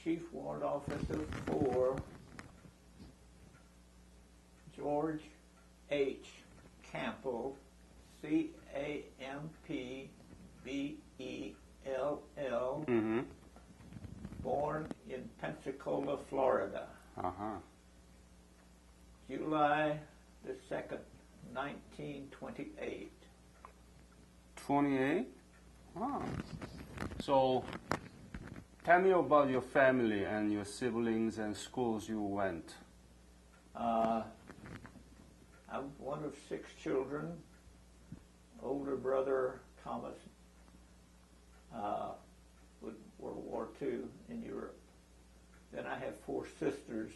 Chief Warrant Officer for George H. Campbell, Campbell, Mm-hmm. born in Pensacola, Florida, Uh-huh. July the 2nd, 1928. 28? Ah. So, tell me about your family and your siblings and schools you went. I'm one of 6 children. Older brother Thomas with World War II in Europe. Then I have 4 sisters.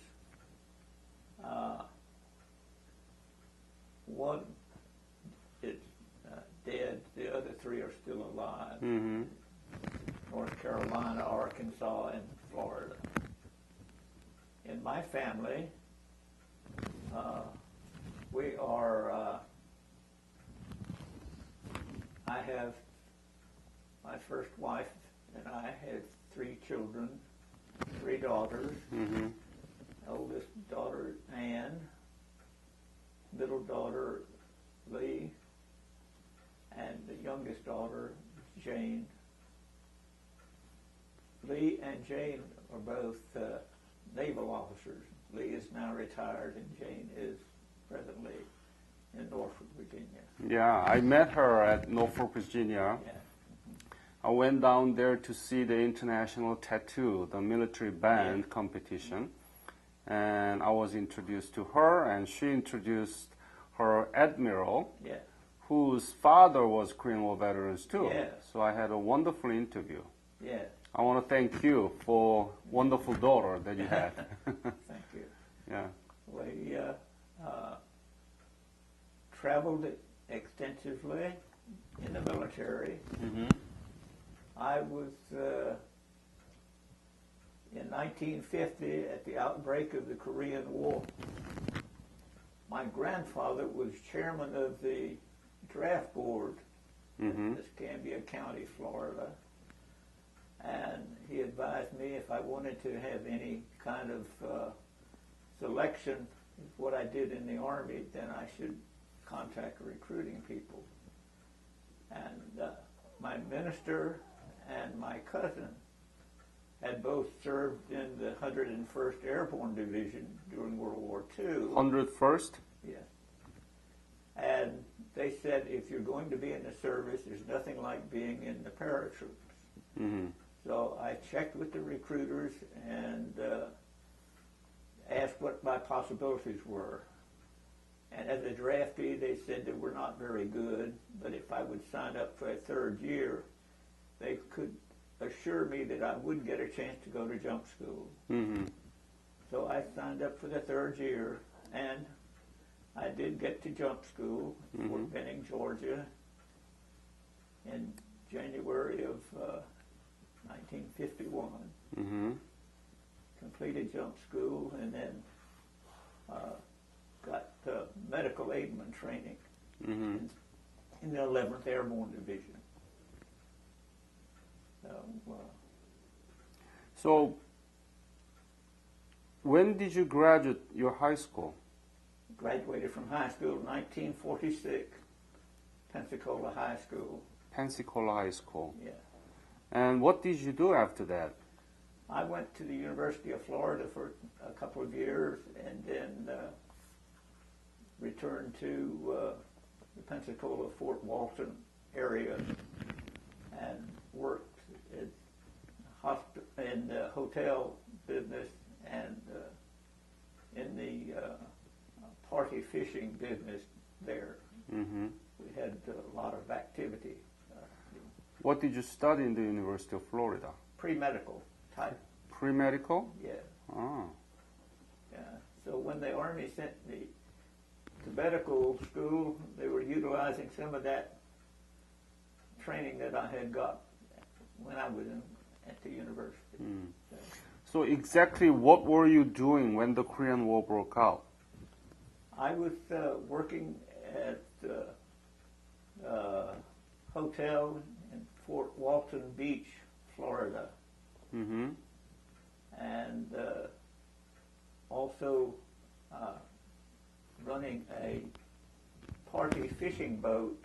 One is dead. The other 3 are still alive. Mm-hmm. North Carolina, Arkansas, and Florida. In my family, we are, I have my first wife and I had 3 children, 3 daughters. Mm-hmm. Oldest daughter, Ann, middle daughter, Lee, and the youngest daughter, Jane. Lee and Jane are both naval officers. Lee is now retired and Jane is presently in Norfolk, Virginia. Yeah, I met her at Norfolk, Virginia. Yeah. I went down there to see the International Tattoo, the military band competition. And I was introduced to her, and she introduced her admiral, Yeah. whose father was Korean War veterans too. Yeah. So I had a wonderful interview. Yeah. I want to thank you for wonderful daughter that you had. Thank you. Yeah. We traveled extensively in the military. Mm-hmm. I was in 1950 at the outbreak of the Korean War. My grandfather was chairman of the draft board Mm-hmm. in Escambia County, Florida, and he advised me if I wanted to have any kind of selection of what I did in the Army, then I should contact recruiting people. And my minister and my cousin had both served in the 101st Airborne Division during World War II. 101st? Yes. And they said, if you're going to be in the service, there's nothing like being in the paratroops. Mm-hmm. So I checked with the recruiters and asked what my possibilities were. And as a draftee, they said they were not very good, but if I would sign up for a 3rd year, they could assure me that I would get a chance to go to jump school. Mm-hmm. So I signed up for the 3rd year, and I did get to jump school in Fort Benning, Georgia, in January of 1951. Mm-hmm. Completed jump school, and then got medical aidman training Mm-hmm. in the 11th Airborne Division. So, when did you graduate your high school? Graduated from high school in 1946, Pensacola High School. Pensacola High School. Yeah. And what did you do after that? I went to the University of Florida for a couple of years and then returned to the Pensacola, Fort Walton area and worked in the hotel business and in the party fishing business there. Mm-hmm. We had a lot of activity. What did you study in the University of Florida? Pre-medical type. Pre-medical? Yeah. Oh. Yeah. So when the Army sent me to medical school, they were utilizing some of that training that I had got when I was at the university. Mm. So exactly what were you doing when the Korean War broke out? I was working at a hotel in Fort Walton Beach, Florida. Mm-hmm. also running a party fishing boat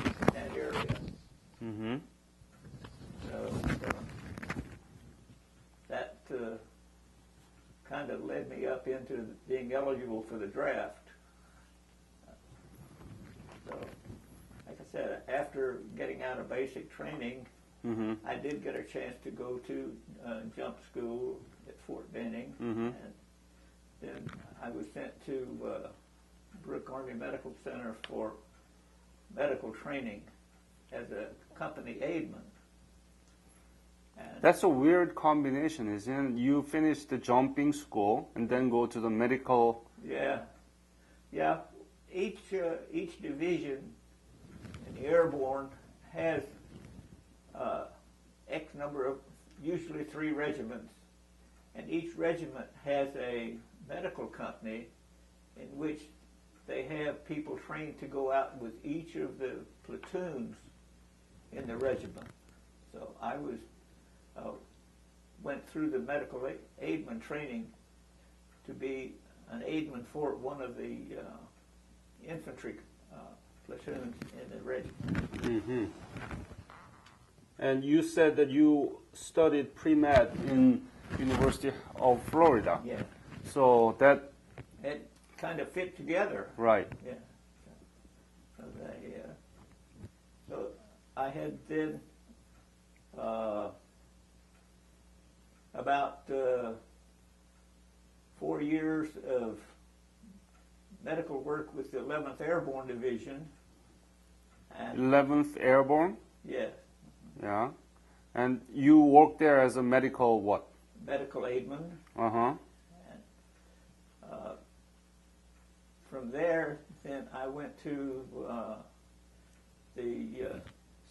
in that area. Mm-hmm. So that kind of led me up into being eligible for the draft. So, like I said, after getting out of basic training, Mm-hmm. I did get a chance to go to jump school at Fort Benning, Mm-hmm. and then I was sent to Brooke Army Medical Center for medical training as a company aidman. And That's a weird combination, isn't it? You finish the jumping school and then go to the medical. yeah. Each division in the airborne has X number of, usually 3 regiments, and each regiment has a medical company in which they have people trained to go out with each of the platoons in the regiment. So I was went through the medical aidman training to be an aidman for one of the infantry platoons in the regiment. Mm-hmm. And you said that you studied pre-med in University of Florida. Yeah, So that, it kind of fit together. right. Yeah. So I had then about 4 years of medical work with the 11th Airborne Division. And 11th Airborne? yes, Yeah. And you worked there as a medical what? medical aidman. Uh-huh. From there, then I went to the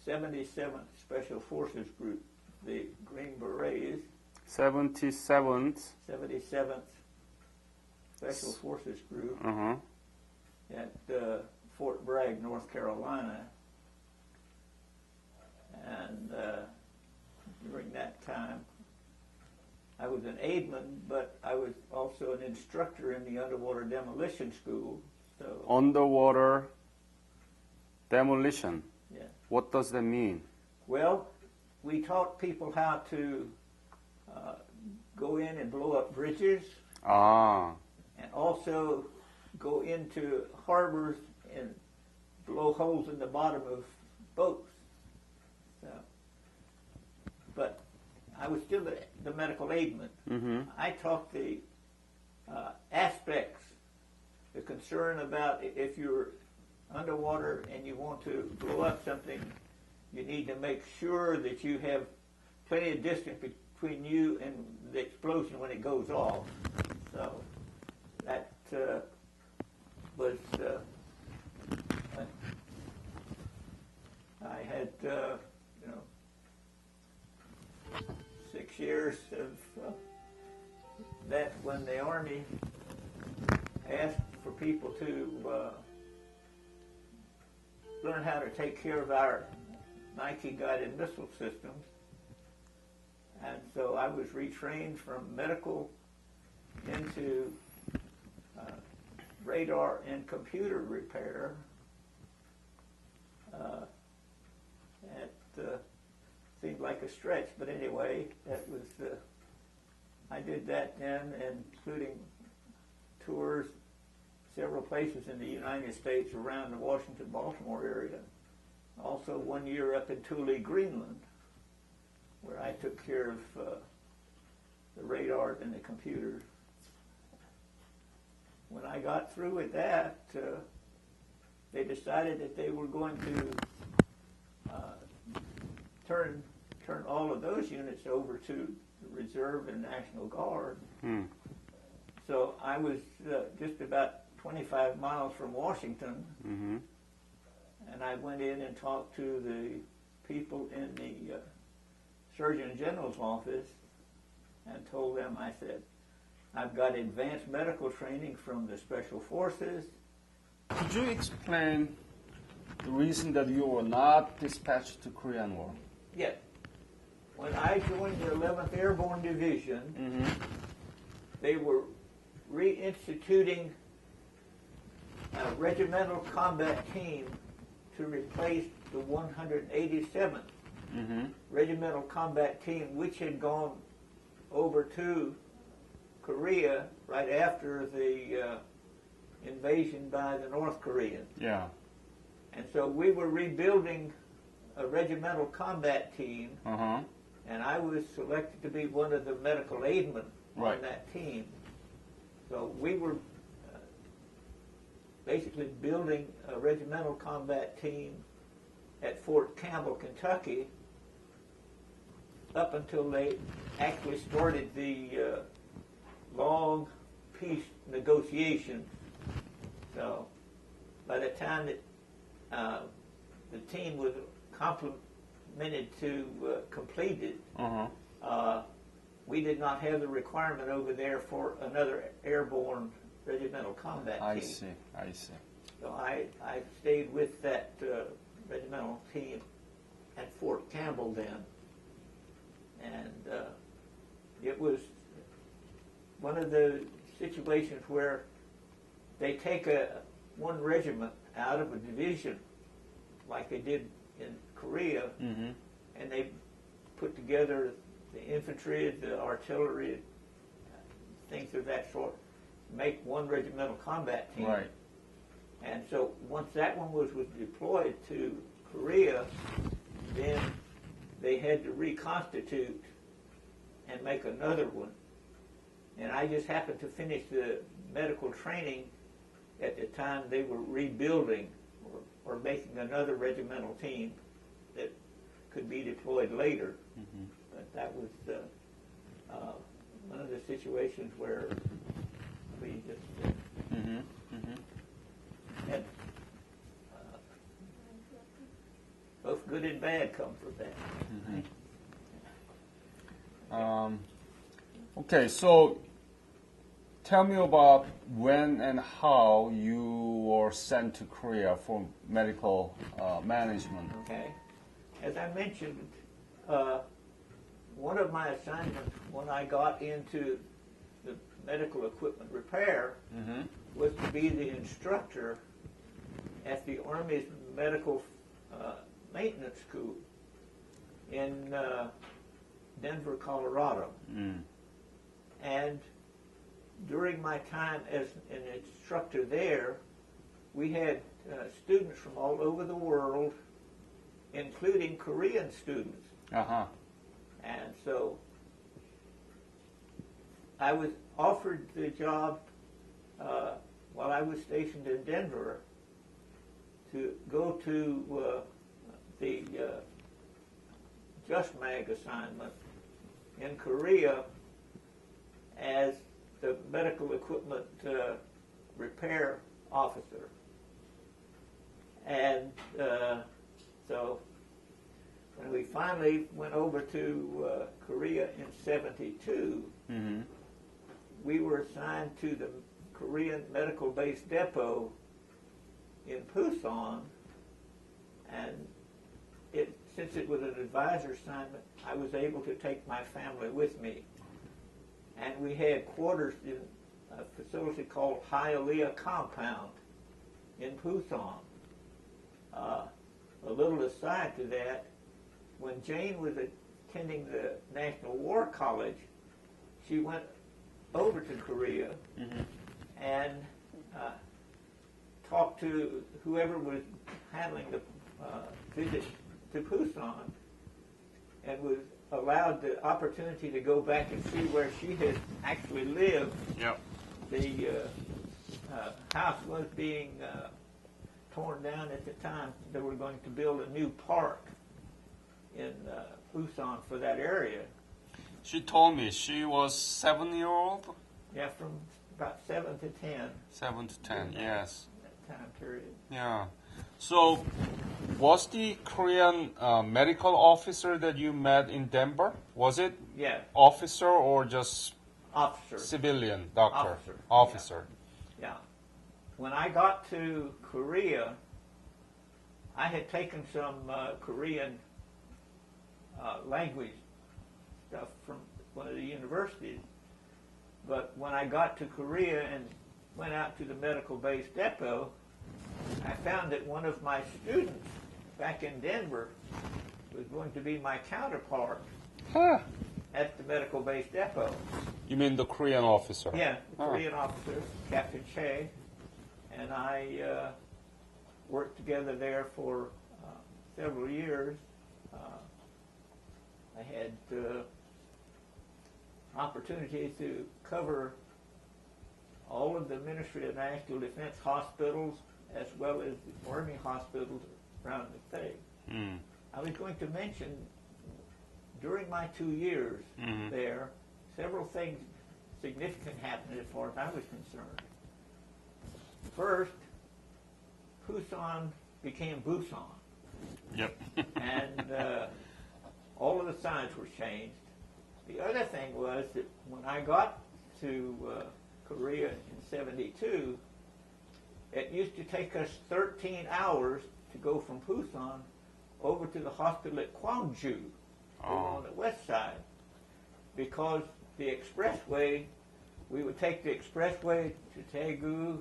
77th Special Forces Group, the Green Berets, 77th. 77th Special Forces Group Uh-huh. at Fort Bragg, North Carolina. And during that time, I was an aidman, but I was also an instructor in the underwater demolition school. So, Underwater demolition. yeah. What does that mean? Well, we taught people how to go in and blow up bridges, Ah. and also go into harbors and blow holes in the bottom of boats. So, but I was still the medical aidman. Mm-hmm. I taught the aspects, the concern about if you're underwater and you want to blow up something, you need to make sure that you have plenty of distance between you and the explosion when it goes off. So that was, I had, 6 years of that when the Army asked for people to learn how to take care of our Nike guided missile systems. And so I was retrained from medical into radar and computer repair. It seemed like a stretch, but anyway, that was I did that then, including tours several places in the United States around the Washington, Baltimore area. Also 1 year up in Thule, Greenland, where I took care of the radars and the computers. When I got through with that, they decided that they were going to turn all of those units over to the Reserve and National Guard. Hmm. So I was just about 25 miles from Washington, Mm-hmm. and I went in and talked to the people in the Surgeon General's office and told them, I said, I've got advanced medical training from the Special Forces. Could you explain the reason that you were not dispatched to Korean War? Yes. When I joined the 11th Airborne Division, Mm-hmm. they were reinstituting a regimental combat team to replace the 187th Regimental Combat Team, which had gone over to Korea right after the invasion by the North Koreans. Yeah. And so we were rebuilding a regimental combat team, and I was selected to be one of the medical aidmen on that team. So we were basically building a regimental combat team at Fort Campbell, Kentucky, up until they actually started the long peace negotiations. So by the time that the team was complemented to completed, we did not have the requirement over there for another airborne regimental combat team. I see. So I stayed with that regimental team at Fort Campbell then, and it was one of the situations where they take one regiment out of a division, like they did in Korea, and they put together the infantry, the artillery, things of that sort, make one regimental combat team. Right. And so once that one was deployed to Korea, then they had to reconstitute and make another one. And I just happened to finish the medical training at the time they were rebuilding or making another regimental team that could be deployed later. But that was one of the situations where we just had both good and bad come from that. Okay, so tell me about when and how you were sent to Korea for medical management. Okay. As I mentioned, one of my assignments when I got into the medical equipment repair was to be the instructor at the Army's Medical Maintenance School in Denver, Colorado. And during my time as an instructor there, we had students from all over the world, including Korean students. And so I was offered the job while I was stationed in Denver to go to the Just Mag assignment in Korea as the medical equipment repair officer. And so when we finally went over to Korea in '72, we were assigned to the Korean Medical Base Depot in Pusan, and since it was an advisor assignment, I was able to take my family with me. And we had quarters in a facility called Hialeah Compound in Pusan. A little aside to that, when Jane was attending the National War College, she went over to Korea and talked to whoever was handling the visit to Pusan, and was allowed the opportunity to go back and see where she had actually lived. The house was being torn down at the time. They were going to build a new park in Pusan for that area. She told me she was 7-year-old? Yeah, from about 7 to 10. 7 to 10, yes. That time period. Yeah. So, was the Korean medical officer that you met in Denver, was it officer or just officer? Civilian doctor? Officer. Yeah. When I got to Korea, I had taken some Korean language stuff from one of the universities, But when I got to Korea and went out to the medical base depot, I found that one of my students back in Denver was going to be my counterpart Huh. at the medical base depot. You mean the Korean officer? Yeah, the Korean officer, Captain Che, and I worked together there for several years. I had opportunities to cover all of the Ministry of National Defense hospitals as well as the Army hospitals around the state. Mm. I was going to mention, during my 2 years there, several things significant happened as far as I was concerned. First, Pusan became Busan, Yep. and all of the signs were changed. The other thing was that when I got to Korea in '72, it used to take us 13 hours to go from Busan over to the hospital at Gwangju, over on the west side, because the expressway, we would take the expressway to Daegu,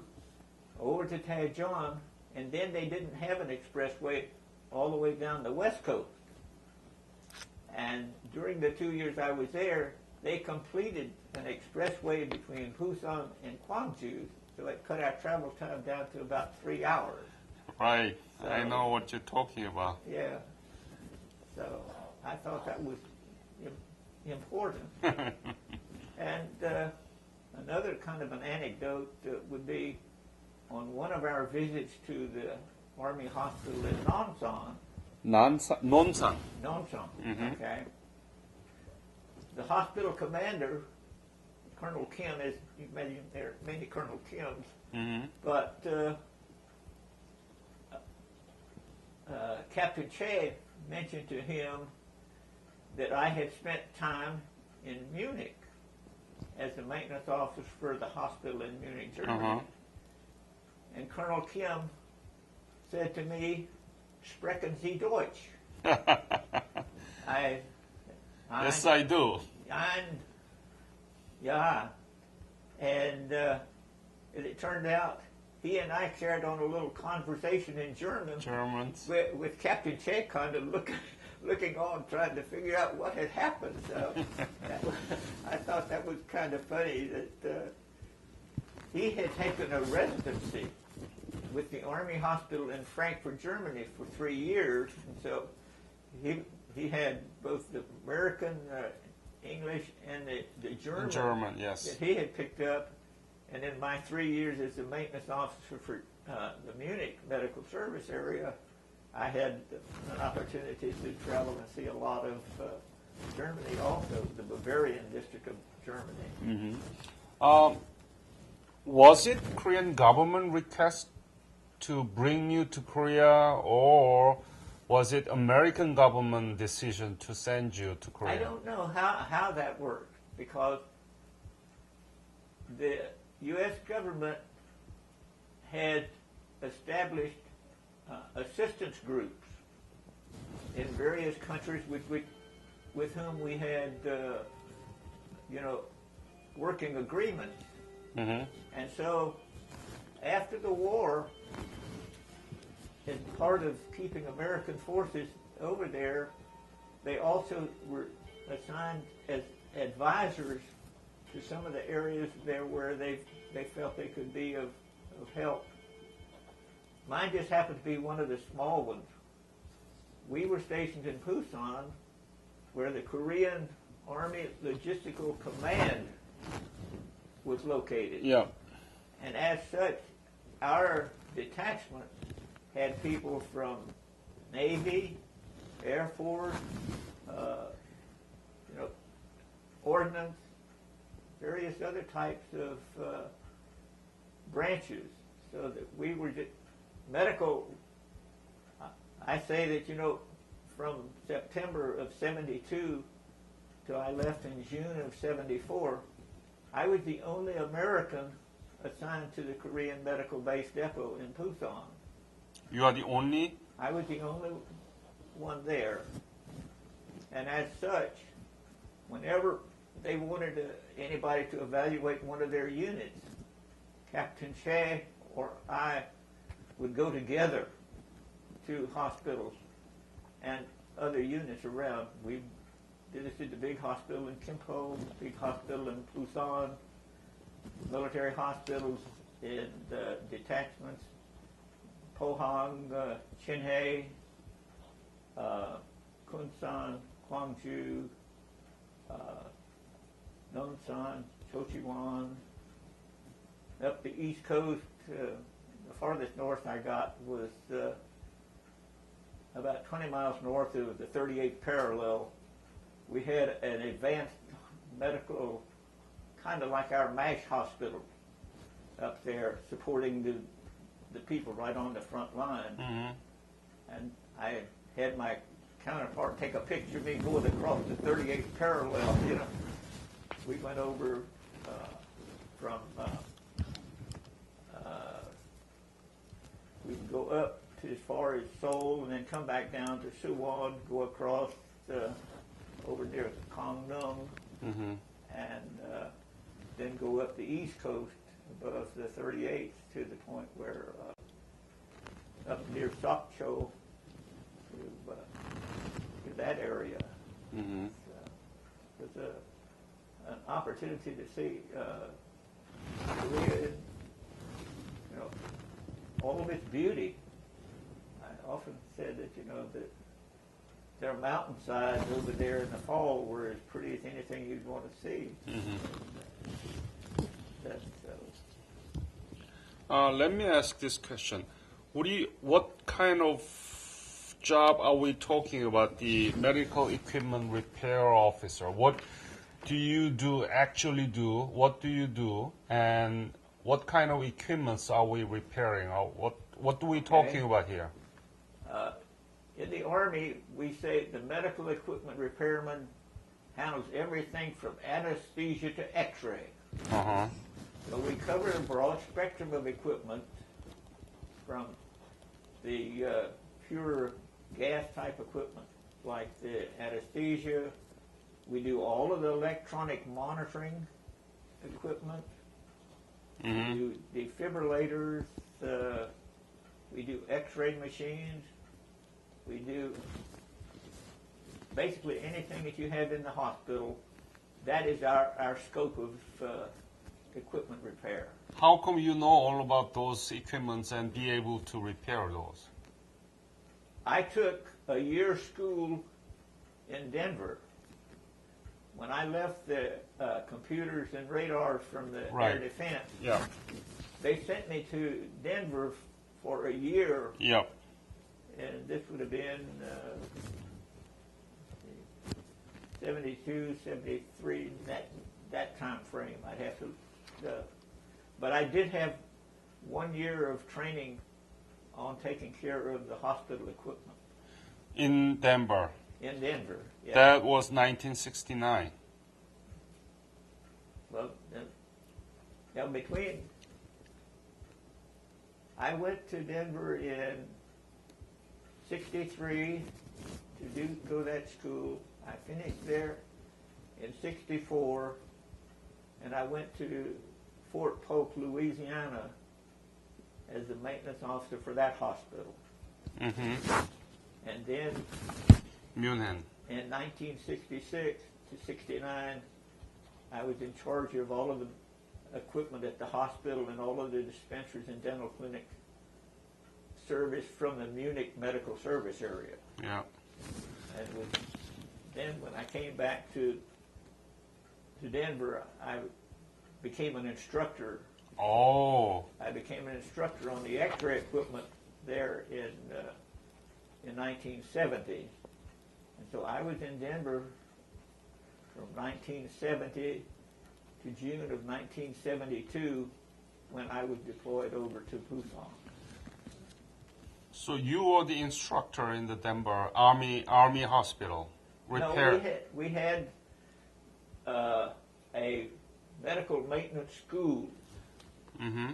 over to Daejeon, and then they didn't have an expressway all the way down the west coast. And during the 2 years I was there, they completed an expressway between Busan and Gwangju, so it cut our travel time down to about 3 hours. Right. So, I know what you're talking about. Yeah. So I thought that was important. And another kind of an anecdote would be on one of our visits to the Army hospital in Nonsan. Nonsan, okay. The hospital commander, Colonel Kim, as you imagine, there are many Colonel Kims, but Captain Che mentioned to him that I had spent time in Munich as the maintenance officer for the hospital in Munich, Germany. And Colonel Kim said to me, "Sprechen Sie Deutsch?" Yes, I do. Yeah. And as it turned out, he and I carried on a little conversation in German. Germans. With Captain Che kind of looking on, trying to figure out what had happened. So I thought that was kind of funny that he had taken a residency with the Army hospital in Frankfurt, Germany for 3 years. And so he had both the American English and the German, Yes. that he had picked up. And in my 3 years as the maintenance officer for the Munich Medical Service area, I had an opportunity to travel and see a lot of Germany also, the Bavarian district of Germany. Was it Korean government request to bring you to Korea, or was it American government decision to send you to Korea? I don't know how that worked, because the U.S. government had established assistance groups in various countries with whom we had, working agreements. And so after the war, as part of keeping American forces over there, they also were assigned as advisors to some of the areas there where they felt they could be of help. Mine just happened to be one of the small ones. We were stationed in Busan, where the Korean Army Logistical Command was located. Yeah. And as such, our detachment had people from Navy, Air Force, ordnance, various other types of branches, so that we were just medical. I say that, from September of '72 till I left in June of '74, I was the only American assigned to the Korean Medical Base Depot in Busan. You are the only? I was the only one there. And as such, whenever they wanted anybody to evaluate one of their units. Captain Shea or I would go together to hospitals and other units around. We visited the big hospital in Campbell, big hospital in Busan, military hospitals in detachments, Pohang, Chinhae, Kunsan, Gwangju, Nonsan, Chochiwan. Up the East Coast, the farthest north I got was about 20 miles north of the 38th parallel. We had an advanced medical, kind of like our MASH hospital up there, supporting the people right on the front line. Mm-hmm. And I had my counterpart take a picture of me going across the 38th parallel. You know, we went over from we'd go up to as far as Seoul and then come back down to Suwon, go across over near Gangneung, Mm-hmm. and then go up the East Coast above the 38th to the point where up near Sokcho to that area. Mm-hmm. It was an opportunity to see Korea in, all of its beauty. I often said that, that their mountainsides over there in the fall were as pretty as anything you'd want to see. Mm-hmm. That's, Let me ask this question. What kind of job are we talking about, the medical equipment repair officer? What do you actually do? What do you do? And what kind of equipments are we repairing? Or what are we talking about here? in the Army, we say the medical equipment repairman handles everything from anesthesia to x-ray. Uh-huh. So we cover a broad spectrum of equipment from the pure gas type equipment like the anesthesia. We do all of the electronic monitoring equipment. Mm-hmm. We do defibrillators. We do x-ray machines. We do basically anything that you have in the hospital. That is our scope of equipment repair. How come you know all about those equipments and be able to repair those? I took a year school in Denver. When I left the computers and radars from the Air Defense, Yeah. they sent me to Denver for a year, Yeah. and this would have been 72, 73, that time frame. I'd have to, but I did have 1 year of training on taking care of the hospital equipment. In Denver. In Denver, yeah. That was 1969. Well, between, I went to Denver in 63 to go to that school. I finished there in 64, and I went to Fort Polk, Louisiana, as the maintenance officer for that hospital. Mm-hmm. And then Munich. in 1966 to 69, I was in charge of all of the equipment at the hospital and all of the dispensaries and dental clinic service from the Munich Medical Service area. Yeah. And then when I came back to Denver, I became an instructor. Oh. I became an instructor on the X-ray equipment there in 1970. And so I was in Denver from 1970 to June of 1972 when I was deployed over to Busan. So you were the instructor in the Denver Army Hospital. Repair. No, we had a medical maintenance school Mm-hmm.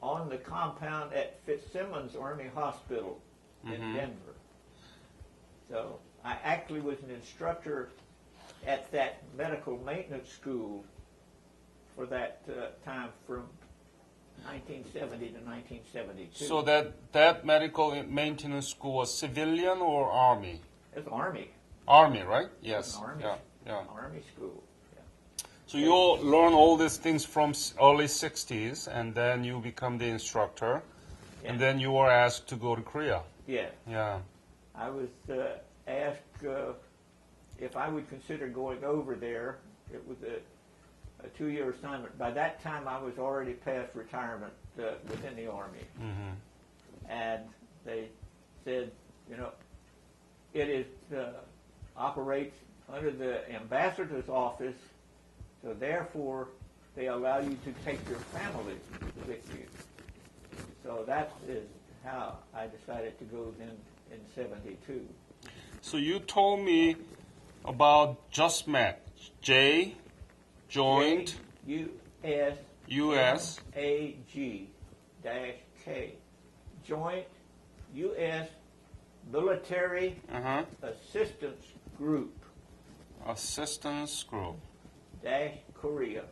on the compound at Fitzsimmons Army Hospital in Mm-hmm. Denver. So I actually was an instructor at that medical maintenance school for that time from 1970 to 1972. So that medical maintenance school was civilian or Army? It's Army. Army, right? Yes. Army, yeah. Army school. Yeah. So you all learn all these things from early 60s, and then you become the instructor, and then you were asked to go to Korea. Yeah. Yeah. I was asked if I would consider going over there. It was a 2-year assignment. By that time, I was already past retirement within the Army. Mm-hmm. And they said, it operates under the ambassador's office, so therefore they allow you to take your family with you. So that is how I decided to go then in 72. So you told me about just met. J, joint, U.S. U.S. A.G. -K. Joint U.S. Military Assistance Group. Assistance Group. Korea.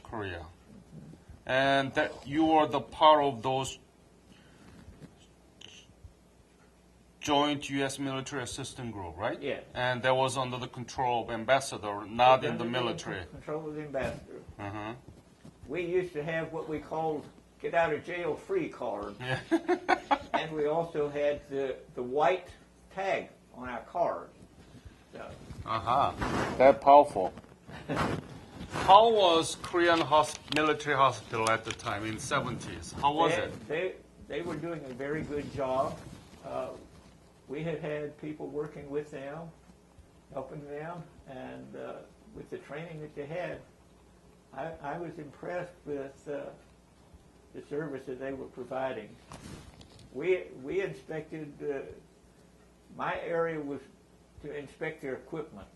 Korea. And that you were the part of those joint U.S. military assistance group, right? Yes. And that was under the control of ambassador, not in the military. Control of the ambassador. Uh-huh. We used to have what we called get out of jail free card. Yeah. And we also had the white tag on our card. So. That powerful. How was Korean military hospital at the time in 70s? How was it? They were doing a very good job. We had people working with them, helping them, and with the training that they had, I was impressed with the service that they were providing. We inspected, my area was to inspect their equipment,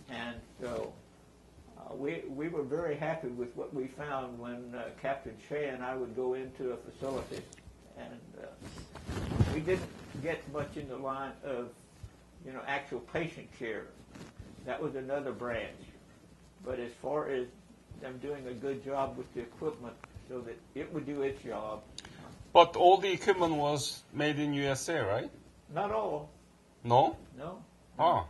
and so we were very happy with what we found when Captain Shea and I would go into a facility, and we didn't get much in the line of, actual patient care. That was another branch. But as far as them doing a good job with the equipment so that it would do its job. But all the equipment was made in USA, right? Not all. No? No. Oh.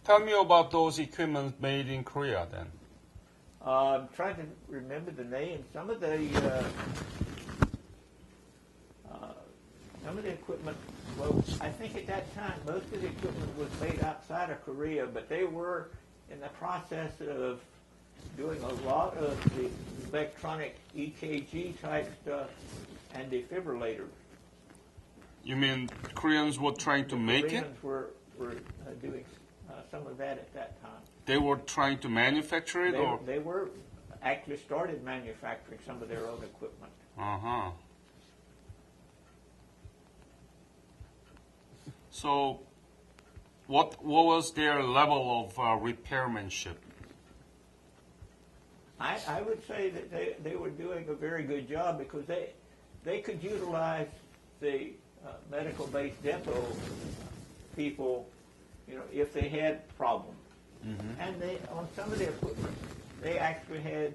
Tell me about those equipment made in Korea then. I'm trying to remember the name. Some of the equipment, well, I think at that time most of the equipment was made outside of Korea, but they were in the process of doing a lot of the electronic EKG type stuff and defibrillators. You mean Koreans were trying to make it? Koreans were doing some of that at that time. They were trying to manufacture it, or they were actually started manufacturing some of their own equipment. So, what was their level of repairmanship? I would say that they were doing a very good job because they could utilize the medical-based depot people, if they had problems. Mm-hmm. And they, on some of their equipment, they actually had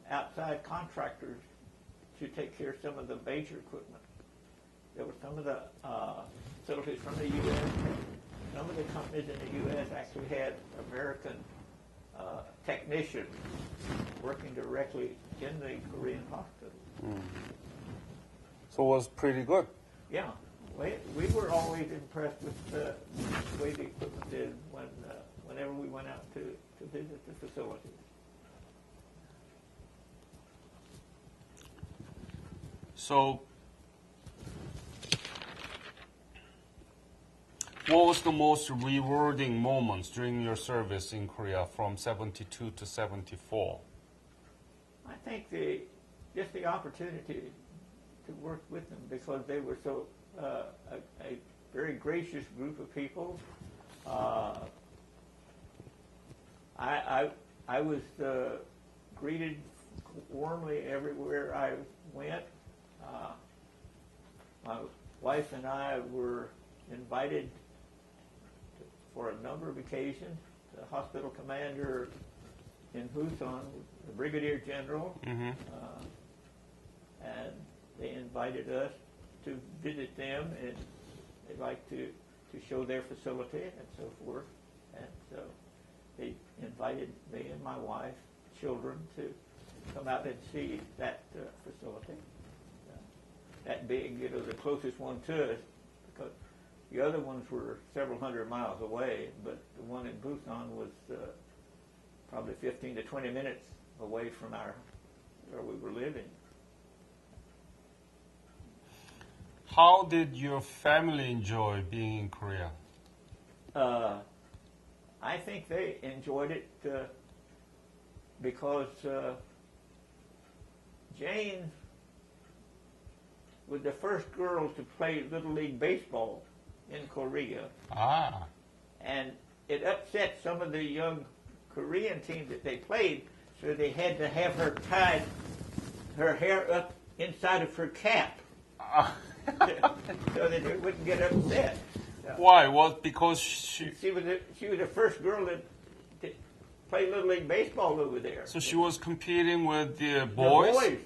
outside contractors to take care of some of the major equipment. There were some of the facilities from the U.S. Some of the companies in the U.S. actually had American technicians working directly in the Korean hospital. Mm. So it was pretty good. Yeah. We were always impressed with the way the equipment did whenever we went out to visit the facilities. So, what was the most rewarding moments during your service in Korea from 72 to 74? I think just the opportunity to work with them because they were so a very gracious group of people. I was greeted warmly everywhere I went. My wife and I were invited for a number of occasions. The hospital commander in Busan, the brigadier general, and they invited us to visit them, and they like to show their facility and so forth. And so they invited me and my wife, children, to come out and see that facility. That being, the closest one to us, because the other ones were several hundred miles away, but the one in Busan was probably 15 to 20 minutes away from where we were living. How did your family enjoy being in Korea? I think they enjoyed it because Jane was the first girl to play Little League Baseball in Korea. Ah. And it upset some of the young Korean teams that they played, so they had to have her tied her hair up inside of her cap so that it wouldn't get upset. Why? Was because she was the first girl that play Little League Baseball over there. So she was competing with the boys? The boys.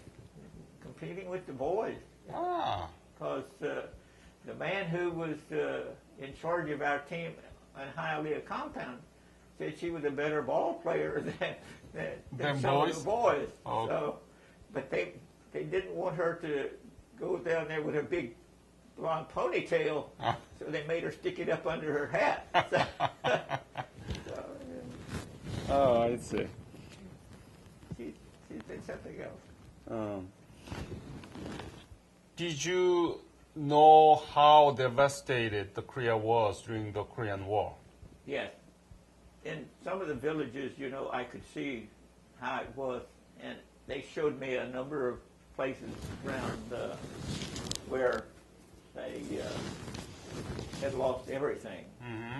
Competing with the boys. Ah. Because the man who was in charge of our team on Hialeah compound said she was a better ball player than some boys? of the boys. Oh. So, but they didn't want her to go down there with a big blonde ponytail, so they made her stick it up under her hat. Oh, I see. She did something else. Did you know how devastated the Korea was during the Korean War? Yes. In some of the villages, I could see how it was, and they showed me a number of places around where they had lost everything. Mm-hmm.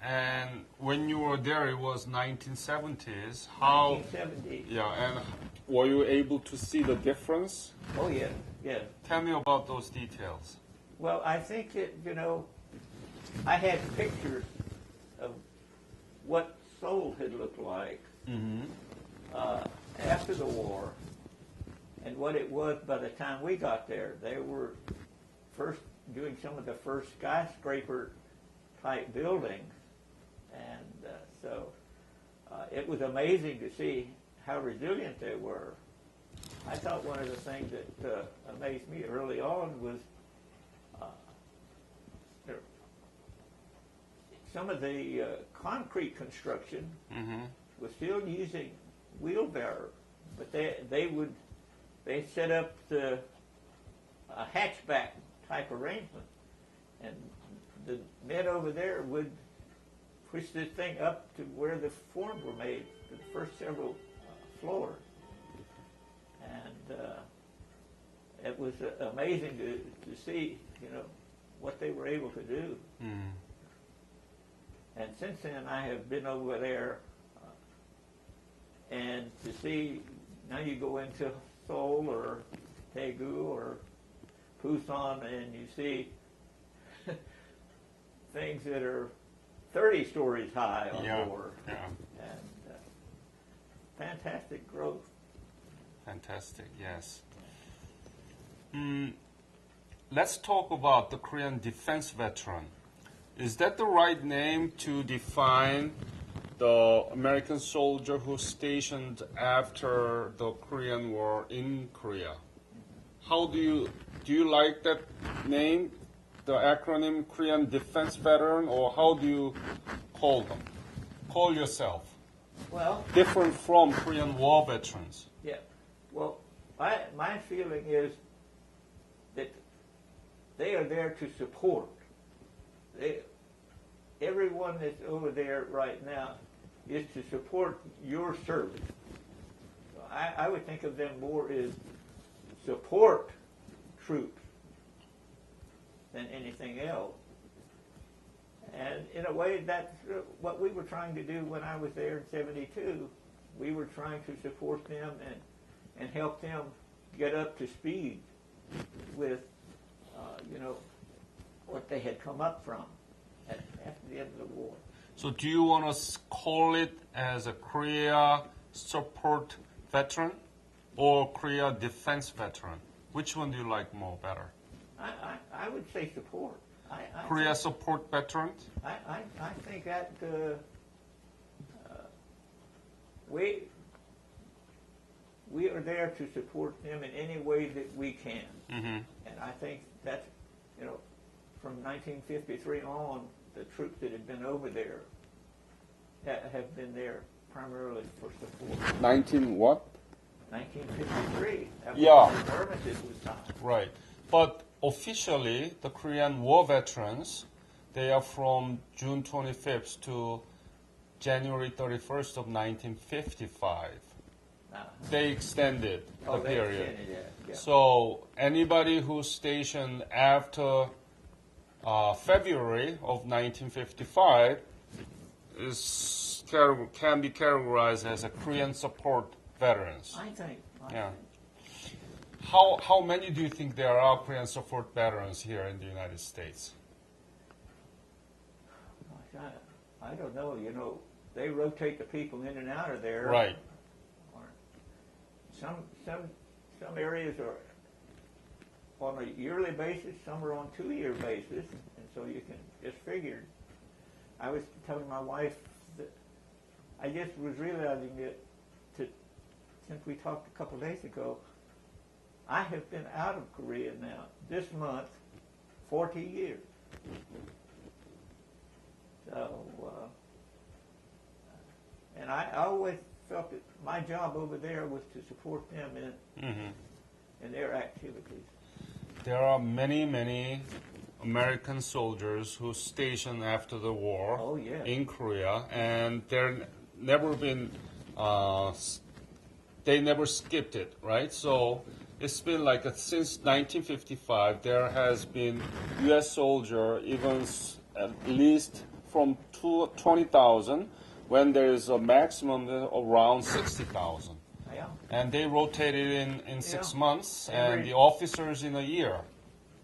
And when you were there, it was 1970s. How? 1970. Yeah, and were you able to see the difference? Oh, yes, yes. Tell me about those details. Well, I think that, I had pictures of what Seoul had looked like after the war and what it was by the time we got there. They were first doing some of the first skyscraper type buildings, and so it was amazing to see how resilient they were. I thought one of the things that amazed me early on was some of the concrete construction was still using wheelbarrow, but they set up a hatchback type arrangement, and the men over there would push this thing up to where the forms were made for the first several floors, and it was amazing to see, what they were able to do. And since then, I have been over there, and to see, now you go into Seoul or Daegu or Busan, and you see things that are 30 stories high on board. Yeah. And fantastic growth. Fantastic, yes. Let's talk about the Korean defense veteran. Is that the right name to define the American soldier who's stationed after the Korean War in Korea? How do you like that name, the acronym Korean Defense Veteran, or how do you call them? Call yourself? Well, different from Korean War veterans. Yeah. Well, my feeling is that they are there to support. Everyone that's over there right now is to support your service. So I would think of them more as support troops than anything else. And in a way, that's what we were trying to do when I was there in '72. We were trying to support them and help them get up to speed with, what they had come up from. the end of the war. So do you want to call it as a Korea support veteran or Korea defense veteran? Which one do you like more better? I would say support. Korea support veteran? I think that we are there to support them in any way that we can. Mm-hmm. And I think that, from 1953 on, the troops that have been over there have been there primarily for support. 19 what? 1953. Yeah. The armistice was signed. Right. But officially, the Korean War veterans, they are from June 25th to January 31st of 1955. They extended the period. Yeah. So anybody who's stationed after February of 1955 can be categorized as a Korean support veterans. I think. Yeah. How many do you think there are Korean support veterans here in the United States? I don't know. They rotate the people in and out of there. Right. Some areas are on a yearly basis, some are on 2-year basis, and so you can just figure. I was telling my wife that I just was realizing that since we talked a couple of days ago, I have been out of Korea now this month 40 years. So, and I always felt that my job over there was to support them in their activities. There are many American soldiers who stationed after the war in Korea, and they never skipped it, right? So it's been like since 1955, there has been U.S. soldier, even at least from 20,000, when there is a maximum of around 60,000. Yeah. And they rotated in 6 months, and the officers in a year.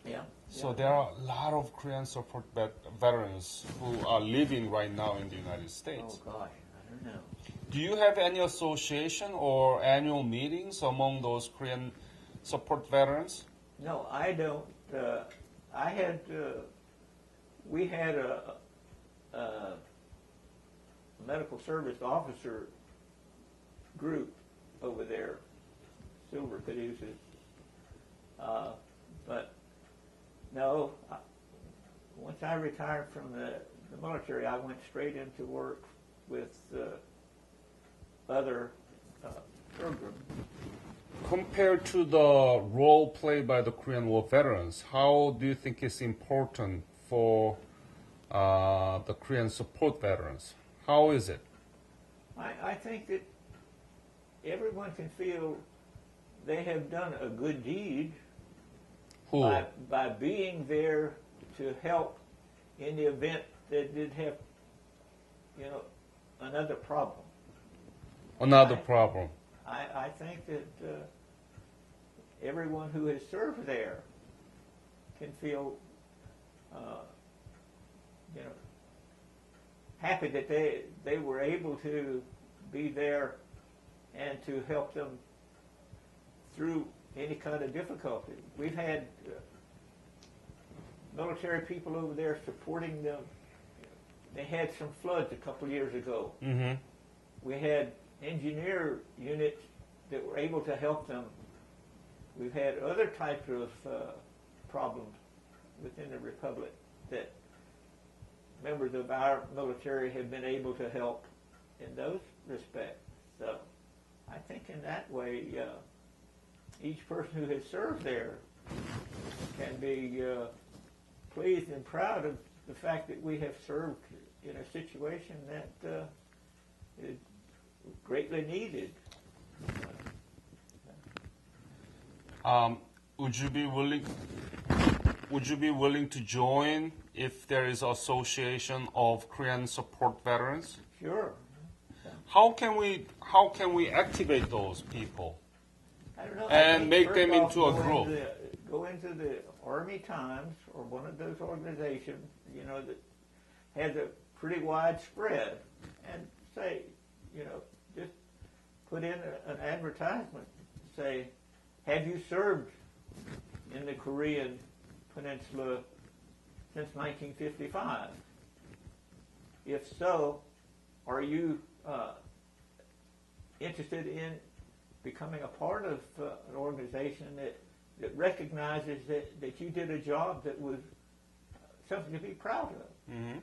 Yeah. So there are a lot of Korean support veterans who are living right now in the United States. Oh gosh, I don't know. Do you have any association or annual meetings among those Korean support veterans? No, I don't. We had a medical service officer group over there, silver caduceus. But no, once I retired from the military, I went straight into work with other programs. Compared to the role played by the Korean War veterans, how do you think it's important for the Korean support veterans? How is it? I think that everyone can feel they have done a good deed by being there to help in the event they did have, another problem. Another problem. I think that everyone who has served there can feel, happy that they were able to be there and to help them through any kind of difficulty. We've had military people over there supporting them. They had some floods a couple years ago. Mm-hmm. We had engineer units that were able to help them. We've had other types of problems within the Republic that members of our military have been able to help in those respects. So I think in that way, each person who has served there can be pleased and proud of the fact that we have served in a situation that is greatly needed. Would you be willing to join if there is association of Korean support veterans? Sure. How can we activate those people? I don't know. And make them into a group? Go into the Army Times or one of those organizations, that has a pretty wide spread, and say, just put in an advertisement, say, have you served in the Korean Peninsula since 1955? If so, are you interested in becoming a part of an organization that recognizes that you did a job that was something to be proud of? Mm-hmm.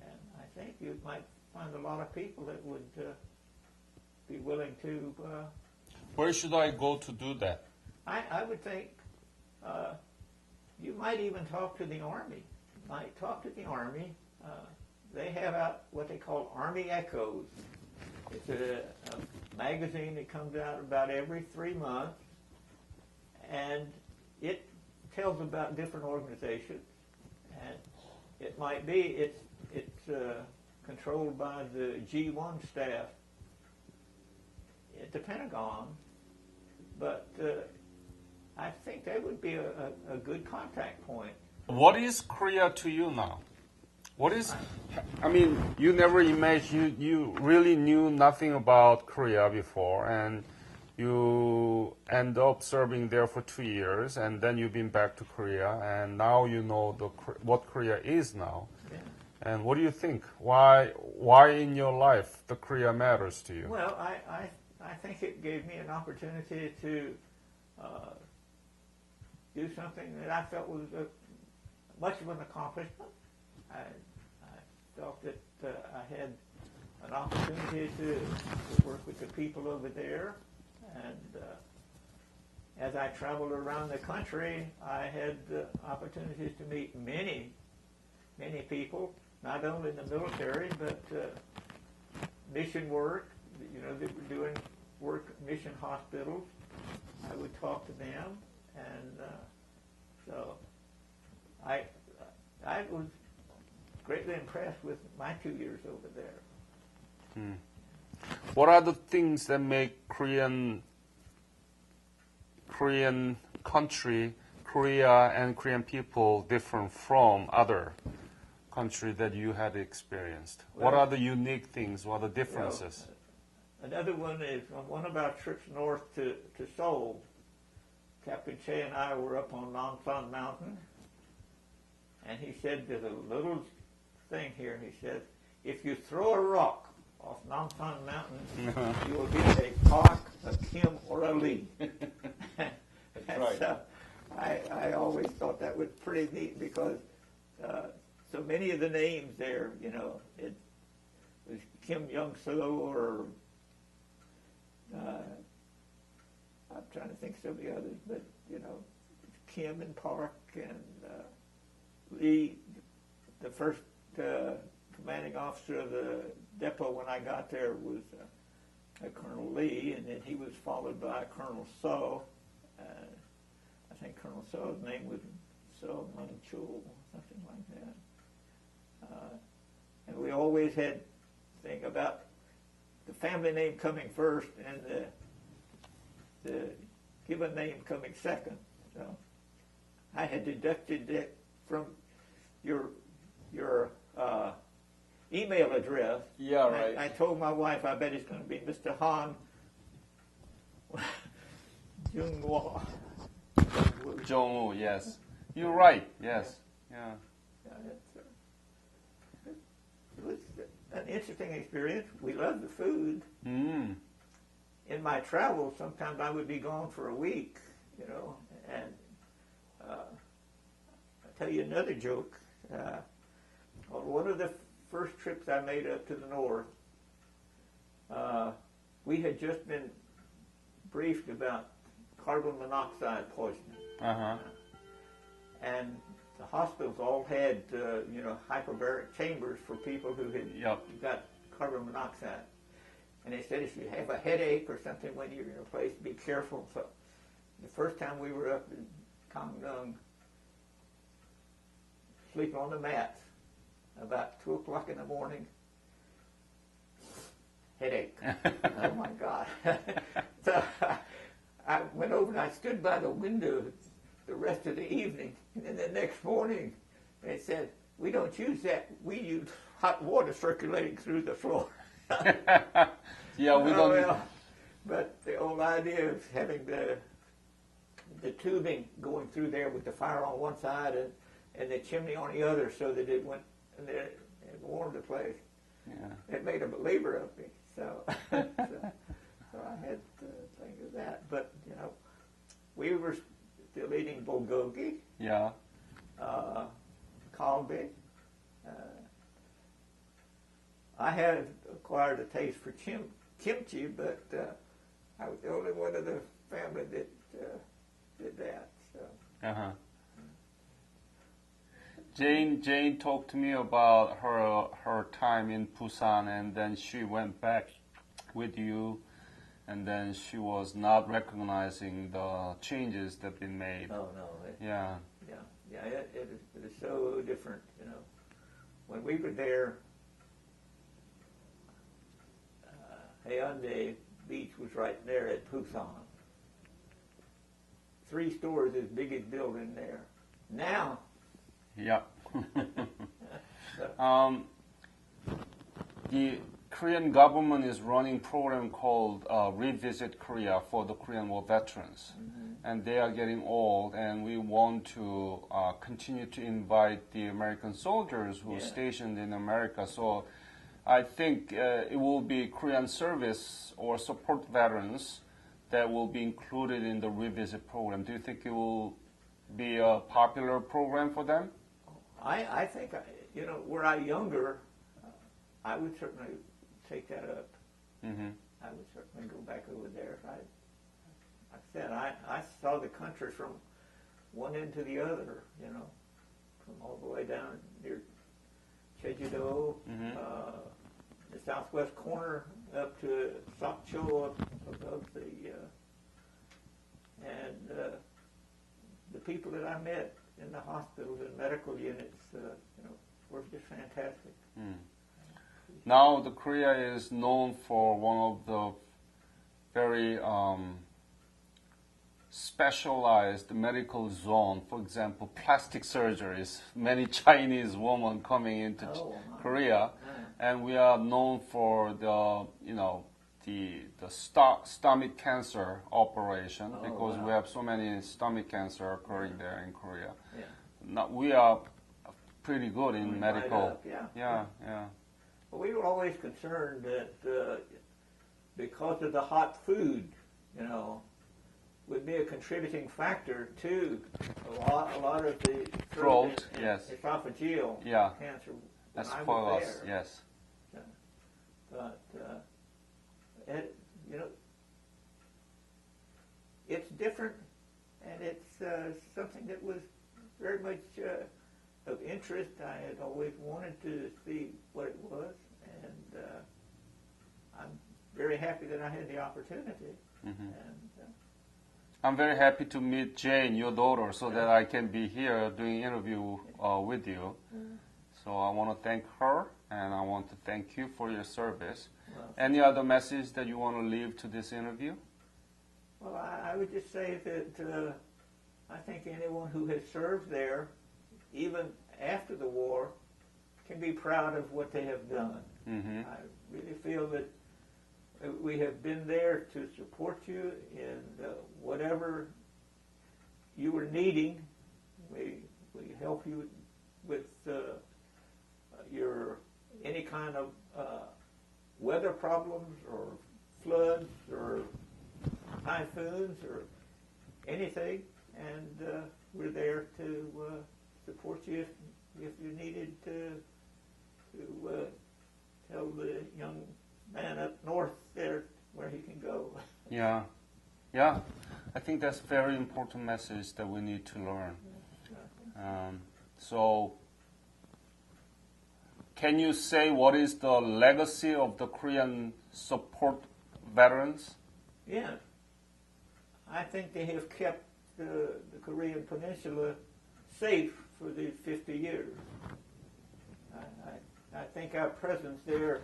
And I think you might find a lot of people that would be willing to. Where should I go to do that? I would think you might even talk to the Army. Might talk to the Army. They have out what they call Army Echoes. It's a magazine that comes out about every 3 months, and it tells about different organizations. And it might be it's controlled by the G1 staff at the Pentagon, but I think that would be a good contact point. What is Korea to you now? What is, I mean, you never imagined, you really knew nothing about Korea before, and you end up serving there for 2 years, and then you've been back to Korea, and now you know what Korea is now. Yeah. And what do you think? Why in your life the Korea matters to you? Well, I think it gave me an opportunity to do something that I felt was much of an accomplishment. I felt that I had an opportunity to work with the people over there, and as I traveled around the country, I had opportunities to meet many people, not only in the military, but mission work. They were doing work at mission hospitals. I would talk to them, and so I was greatly impressed with my 2 years over there. What are the things that make Korean country, Korea and Korean people different from other countries that you had experienced? What are the unique things? What are the differences? Another one is on one of our trips north to Seoul, Captain Che and I were up on Namsan Mountain, and he said, there's a little thing here. He said, if you throw a rock off Namsan Mountain, you will hit a Park, a Kim, or a Lee. That's right. So I always thought that was pretty neat because so many of the names there, it was Kim Young-soo or I'm trying to think of some of the others, but Kim and Park and Lee. The first commanding officer of the depot when I got there was Colonel Lee, and then he was followed by Colonel So. I think Colonel So's name was So Munchul, something like that. And we always had to think about the family name coming first and the given name coming second. So I had deducted that from your email address. Yeah, right. I told my wife, I bet it's going to be Mr. Han Jung-woo. Jong-woo, yes. You're right, yes. Yeah. It was an interesting experience. We loved the food. In my travels, sometimes I would be gone for a week, and I'll tell you another joke. On one of the first trips I made up to the north, we had just been briefed about carbon monoxide poisoning. And the hospitals all had, hyperbaric chambers for people who had got carbon monoxide. And they said if you have a headache or something when you're in a place, be careful. So the first time we were up in Gangneung, sleeping on the mats, about 2 o'clock in the morning, headache. Oh my God. So I went over and I stood by the window the rest of the evening. And then the next morning they said, we don't use that. We use hot water circulating through the floor. Yeah, we don't. Well, but the old idea of having the tubing going through there with the fire on one side and the chimney on the other, so that it went and it warmed the place. Yeah. It made a believer of me. So, so I had to think of that. But we were still eating bulgogi, Yeah. kalbi. I had acquired a taste for kimchi, but I was the only one of the family that did that. So. Uh-huh. Jane talked to me about her time in Busan, and then she went back with you, and then she was not recognizing the changes that have been made. Oh no! Yeah. It is so different. When we were there, Hyundai Beach was right there at Busan. 3 stores as big as building there. Now. Yeah. The Korean government is running a program called Revisit Korea for the Korean War veterans. Mm-hmm. And they are getting old, and we want to continue to invite the American soldiers who are stationed in America. So I think it will be Korean service or support veterans that will be included in the Revisit program. Do you think it will be a popular program for them? I think, were I younger, I would certainly take that up. Mm-hmm. I would certainly go back over there. Like I said, I saw the country from one end to the other, from all the way down near Jeju-do, the southwest corner up to Sokcho, up above and the people that I met in the hospitals and medical units, were just fantastic. Mm. Now, the Korea is known for one of the very specialized medical zone. For example, plastic surgeries. Many Chinese women coming into Korea, and we are known for the stomach cancer operation because we have so many stomach cancer occurring there in Korea. Yeah. Now, we are pretty good in medical. Yeah. Well, we were always concerned that because of the hot food, would be a contributing factor to a lot of the throat, esophageal cancer. As for us, yes. But it's different, and it's something that was very much of interest. I had always wanted to see what it was, and I'm very happy that I had the opportunity. Mm-hmm. And I'm very happy to meet Jane, your daughter, so that I can be here doing interview with you. So I want to thank her, and I want to thank you for your service. Well, any other message that you want to leave to this interview? Well, I would just say that I think anyone who has served there, even after the war, can be proud of what they have done. Mm-hmm. I really feel that we have been there to support you in whatever you were needing. We help you with your any kind of weather problems or floods or typhoons or anything, and we're there to support you if you needed to tell the young man up north there where he can go. Yeah. I think that's a very important message that we need to learn. So, can you say what is the legacy of the Korean support veterans? Yeah. I think they have kept the Korean Peninsula safe for these 50 years. I think our presence there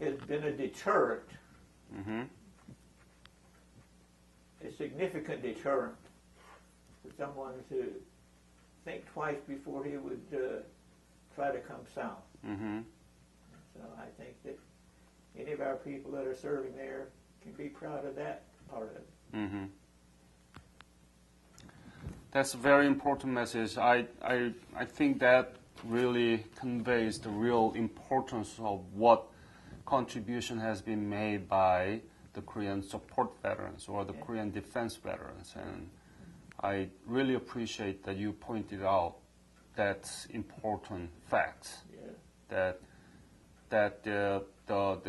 has been a deterrent, a significant deterrent for someone to think twice before he would try to come south. Mm-hmm. So I think that any of our people that are serving there can be proud of that part of it. Mm-hmm. That's a very important message. I think that really conveys the real importance of what contribution has been made by the Korean support veterans or the Korean defense veterans. And I really appreciate that you pointed out that important fact, that the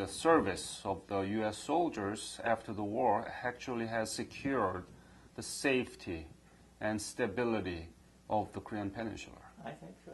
service of the U.S. soldiers after the war actually has secured the safety and stability of the Korean Peninsula. I think so.